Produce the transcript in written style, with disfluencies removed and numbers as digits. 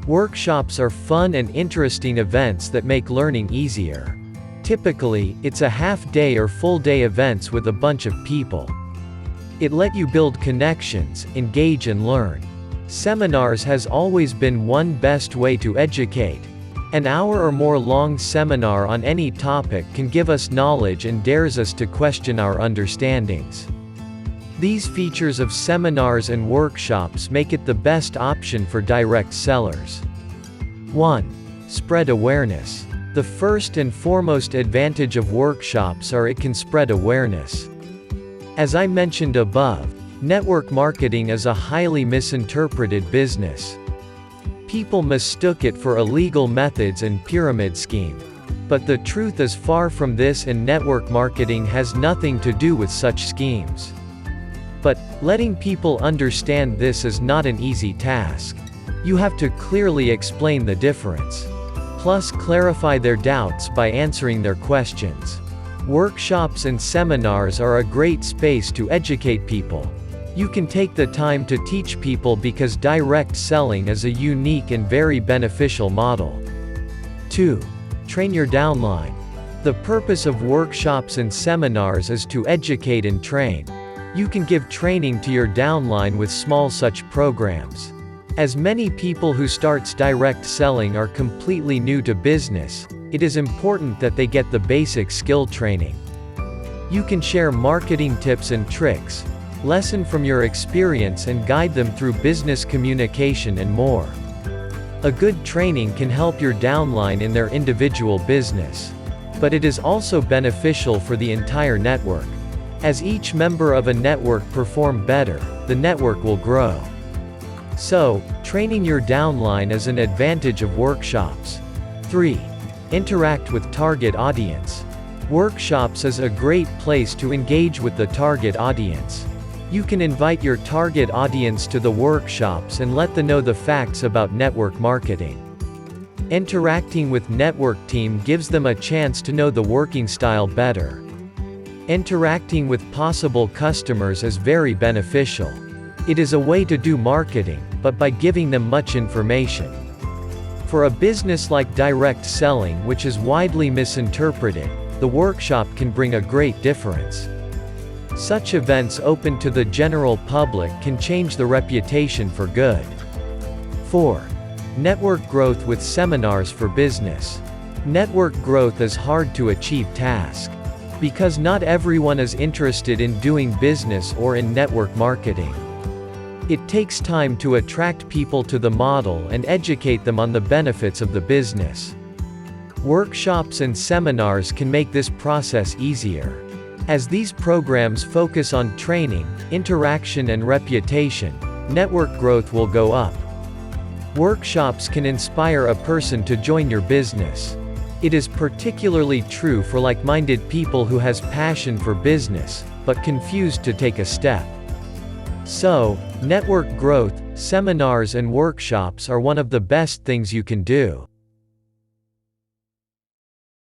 Workshops are fun and interesting events that make learning easier. Typically, it's a half-day or full-day events with a bunch of people. It let you build connections, engage and learn. Seminars has always been one best way to educate. An hour or more long seminar on any topic can give us knowledge and dares us to question our understandings. These features of seminars and workshops make it the best option for direct sellers. 1. Spread awareness. The first and foremost advantage of workshops are it can spread awareness. As I mentioned above, network marketing is a highly misinterpreted business. People mistook it for illegal methods and pyramid scheme. But the truth is far from this, and network marketing has nothing to do with such schemes. But, letting people understand this is not an easy task. You have to clearly explain the difference. Plus clarify their doubts by answering their questions. Workshops and seminars are a great space to educate people. You can take the time to teach people because direct selling is a unique and very beneficial model. 2. Train your downline. The purpose of workshops and seminars is to educate and train. You can give training to your downline with small such programs. As many people who starts direct selling are completely new to business, it is important that they get the basic skill training. You can share marketing tips and tricks, lesson from your experience and guide them through business communication and more. A good training can help your downline in their individual business. But it is also beneficial for the entire network. As each member of a network perform better, the network will grow. So, training your downline is an advantage of workshops. 3. Interact with target audience. Workshops is a great place to engage with the target audience. You can invite your target audience to the workshops and let them know the facts about network marketing. Interacting with network team gives them a chance to know the working style better. Interacting with possible customers is very beneficial. It is a way to do marketing, but by giving them much information. For a business like direct selling, which is widely misinterpreted, the workshop can bring a great difference. Such events open to the general public can change the reputation for good. 4. Network growth with seminars for business. Network growth is hard to achieve task. Because not everyone is interested in doing business or in network marketing. It takes time to attract people to the model and educate them on the benefits of the business. Workshops and seminars can make this process easier. As these programs focus on training, interaction and reputation, network growth will go up. Workshops can inspire a person to join your business. It is particularly true for like-minded people who has passion for business, but confused to take a step. So, network growth, seminars and workshops are one of the best things you can do.